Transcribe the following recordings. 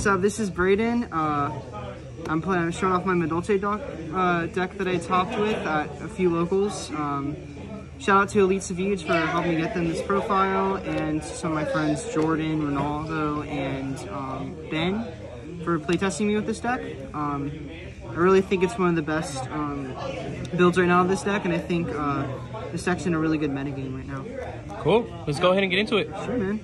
what's up? This is Brayden. I'm showing off my Madolche deck that I topped with at a few locals. Shout out to Elite Savij for helping me get them this profile, and some of my friends Jordan, Ronaldo, and Ben for playtesting me with this deck. I really think it's one of the best builds right now of this deck, and I think this deck's in a really good metagame right now. Cool. Let's go ahead and get into it. Sure, man.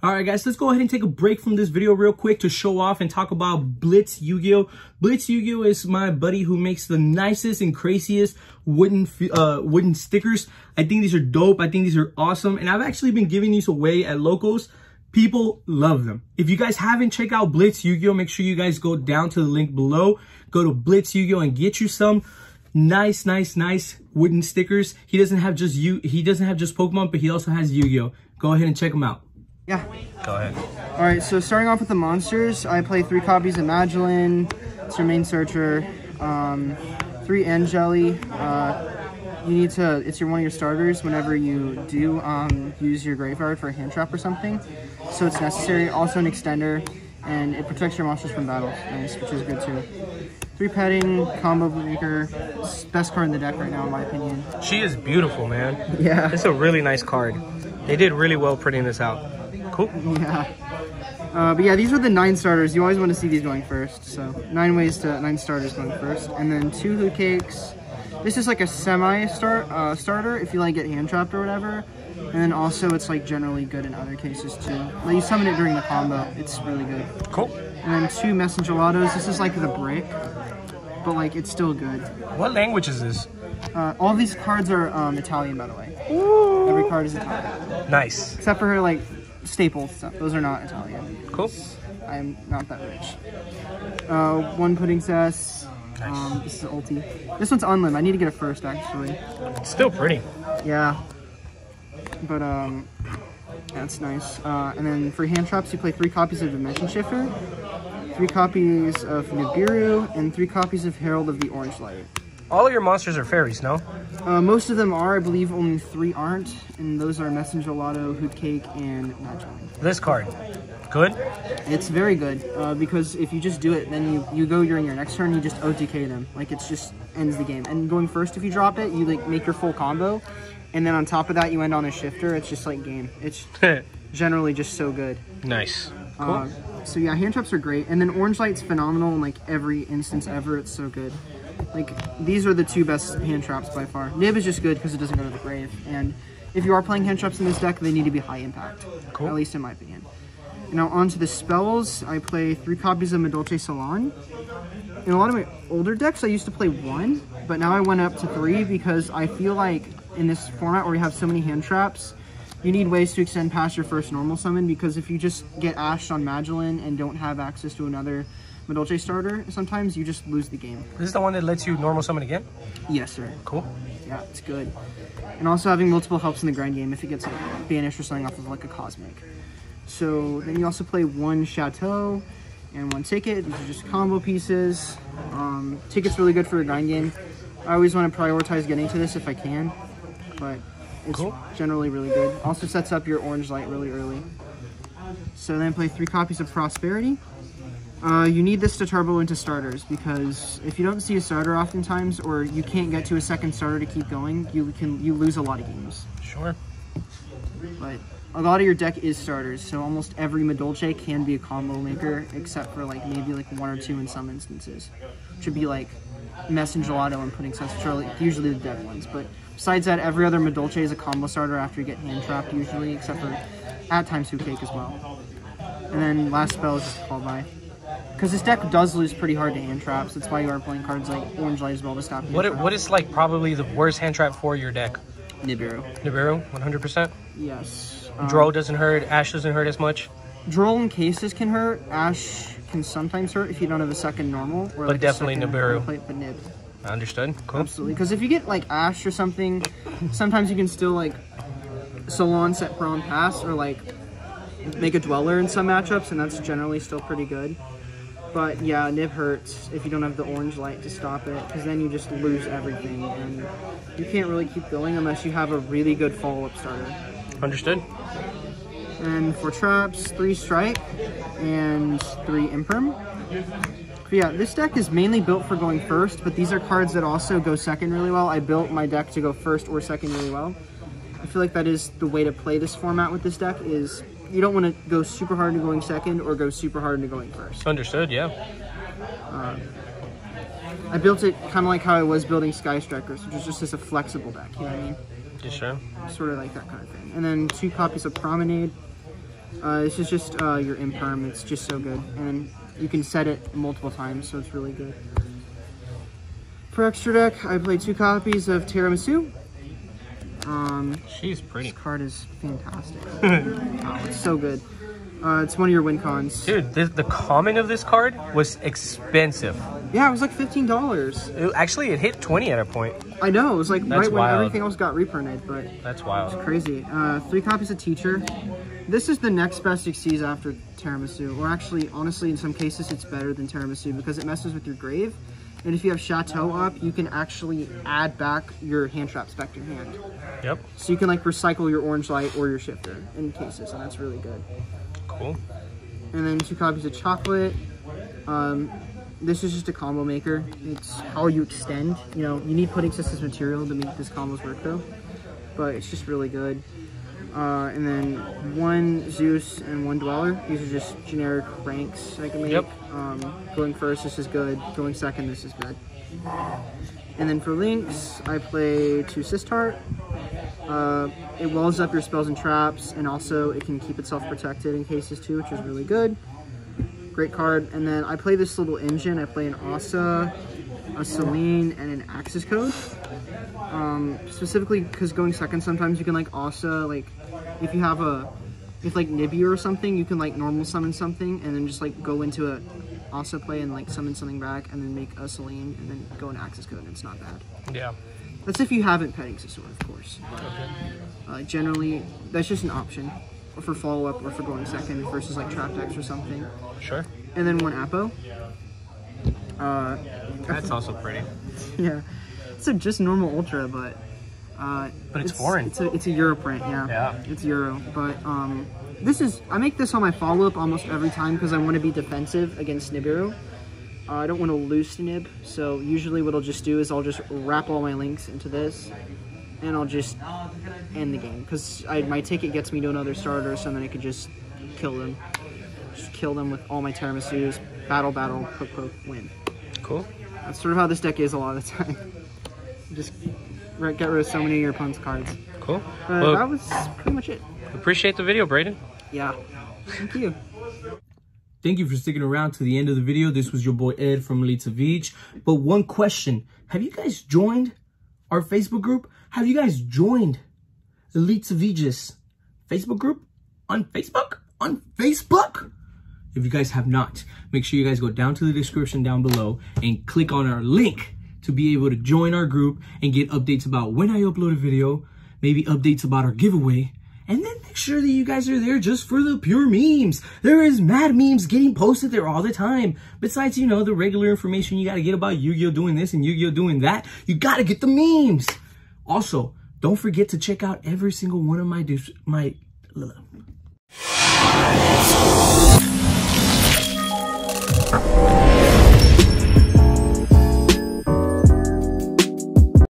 All right, guys, let's go ahead and take a break from this video real quick to show off and talk about Blitz YuGiOh. Blitz YuGiOh is my buddy who makes the nicest and craziest wooden stickers. I think these are dope. I think these are awesome. And I've actually been giving these away at locals. People love them. If you guys haven't checked out Blitz YuGiOh, make sure you guys go down to the link below. Go to Blitz YuGiOh and get you some nice wooden stickers. He doesn't have just Pokemon, but he also has Yu-Gi-Oh. Go ahead and check him out. Yeah. Go ahead. All right, so starting off with the monsters, I play 3 copies of Madolche. It's your main searcher. 3 Angeli. You need to, it's one of your starters whenever you do use your graveyard for a hand trap or something. So it's necessary. Also an extender, and it protects your monsters from battle. Nice, which is good too. 3 petting, combo maker. Best card in the deck right now, in my opinion. She is beautiful, man. Yeah. It's a really nice card. They did really well printing this out. Cool. Yeah. But yeah, these are the 9 starters. You always want to see these going first. So 9 starters going first. And then 2 hoot cakes. This is like a starter if you like get hand trapped or whatever. And then also it's like generally good in other cases too. Like you summon it during the combo. It's really good. Cool. And then 2 Messengelados. This is like the brick, but like it's still good. What language is this? All these cards are Italian, by the way. Ooh. Every card is Italian. Nice. Except for like staples stuff. Those are not Italian. Cool. I'm not that rich. 1 pudding cess. Nice. This is an ulti. This one's unlim. I need to get it first, actually. It's still pretty. Yeah. But that's nice. And then for hand traps, you play 3 copies of Dimension Shifter, 3 copies of Nibiru, and 3 copies of Herald of the Orange Light. All of your monsters are fairies, no? Most of them are. I believe only 3 aren't, and those are Messengelato, Hoot Cake, and Madolche. This card, good? It's very good, because if you just do it, then you go during your next turn, you just OTK them. Like, it's just ends the game. And going first, if you drop it, you like make your full combo, and then on top of that, you end on a shifter. It's just like game. It's generally just so good. Nice. Cool. So yeah, hand traps are great, and then Orange Light's phenomenal in like every instance ever. It's so good. Like, these are the 2 best hand traps by far. Nib is just good because it doesn't go to the grave, and if you are playing hand traps in this deck, they need to be high impact. Cool. At least in my opinion. Now on to the spells. I play 3 copies of Madolche Salon. In a lot of my older decks, I used to play 1, but now I went up to 3 because I feel like in this format where we have so many hand traps, you need ways to extend past your first normal summon, because if you just get ashed on Madolche and don't have access to another Madolche starter, sometimes you just lose the game. This is the one that lets you normal summon again? Yes, sir. Cool. Yeah, it's good. And also having multiple helps in the grind game if it gets like banished or something off of like a cosmic. So then you also play 1 Chateau and 1 Ticket. These are just combo pieces. Ticket's really good for a grind game. I always want to prioritize getting to this if I can, but it's cool. Generally really good. Also sets up your Orange Light really early. So then play 3 copies of Prosperity. You need this to turbo into starters, because if you don't see a starter oftentimes, or you can't get to a second starter to keep going, you lose a lot of games. Sure. But a lot of your deck is starters, so almost every Madolche can be a combo maker, except for like maybe like 1 or 2 in some instances, which would be like Messengelato and Pudding Cess, which are like usually the dead ones. But besides that, every other Madolche is a combo starter after you get hand trapped usually, except for at times Hoot Cake as well. And then last spell is just Call By. Because this deck does lose pretty hard to hand traps. That's why you are playing cards like Orange Light as well to stop hand traps. What is like probably the worst hand trap for your deck? Nibiru. Nibiru, 100%? Yes. Droll doesn't hurt, Ash doesn't hurt as much? Droll in cases can hurt. Ash can sometimes hurt if you don't have a second normal. Or but like definitely Nibiru. But Nib. Understood. Cool. Absolutely. Because if you get like Ash or something, sometimes you can still like Salon set Prawn Pass, or like make a Dweller in some matchups, and that's generally still pretty good. But yeah, Nib hurts if you don't have the Orange Light to stop it, because then you just lose everything, and you can't really keep going unless you have a really good follow-up starter. Understood. And for traps, 3 strike. and 3 Imperm. But yeah, this deck is mainly built for going first, but these are cards that also go second really well. I built my deck to go first or second really well. I feel like that is the way to play this format with this deck is you don't want to go super hard into going second or go super hard into going first. Understood, yeah. I built it kind of like how I was building Sky Strikers, which is just as a flexible deck, you know what I mean? You sure? Sort of like that kind of thing. And then 2 copies of Promenade. This is just your Imperm. It's just so good. And you can set it multiple times, so it's really good. For extra deck, I played 2 copies of Tiramisu. She's pretty. This card is fantastic. Oh, it's so good. It's one of your win cons. Dude, the common of this card was expensive. Yeah, it was like $15. Actually, it hit 20 at a point. I know, it was like That's right when wild. everything else got reprinted, but That's wild. it's crazy. 3 copies of Teacher. This is the next best Xyz after Tiramisu, or actually, honestly, in some cases, it's better than Tiramisu because it messes with your grave. And if you have Chateau up, you can actually add back your hand traps back to your hand. Yep. So you can like recycle your Orange Light or your Shifter in cases, and that's really good. Cool. And then 2 copies of Chocolate. This is just a combo maker. It's how you extend. You know, you need pudding systems material to make this combos work though. But it's just really good. And then 1 Zeus and 1 Dweller. These are just generic ranks I can make. Yep. Going first, this is good. Going second, this is good. And then for links, I play 2 Sistart. It wells up your spells and traps, and also it can keep itself protected in cases too, which is really good. Great card. And then I play this little engine. I play an Asa, a Celine, and an Axis Code. Specifically because going second, sometimes you can like Asa, like if you have if like Nibiru or something, you can like normal summon something and then just like go into a Asa play and like summon something back and then make a Celine and then go into Axis Code and it's not bad. Yeah. That's if you haven't Petting Xyz, of course. Okay. Generally, that's just an option for follow-up or for going second versus like trap decks or something. Sure. And then 1 Apo. That's also pretty. Yeah. It's just normal Ultra, but it's foreign. It's a Euro print, yeah. Yeah. It's Euro, but I make this on my follow-up almost every time because I want to be defensive against Nibiru. I don't want to lose to Nib, so usually what I'll just do is I'll just wrap all my links into this, and I'll just end the game because my ticket gets me to another starter, so then I could just kill them. Just kill them with all my Tiramisus, battle, poke, win. Cool. That's sort of how this deck is a lot of the time. Just get rid of so many of your opponent's cards. Cool. Well, that was pretty much it. Appreciate the video, Brayden. Yeah. Thank you. Thank you for sticking around to the end of the video. This was your boy Ed from Savij. But one question. Have you guys joined our Facebook group? Have you guys joined Elite Savij's Facebook group on Facebook? On Facebook? If you guys have not, make sure you guys go down to the description down below and click on our link to be able to join our group and get updates about when I upload a video, maybe updates about our giveaway, and then make sure that you guys are there just for the pure memes. There is mad memes getting posted there all the time. Besides, you know, the regular information you got to get about Yu-Gi-Oh doing this and Yu-Gi-Oh doing that, you got to get the memes. Also, don't forget to check out every single one of my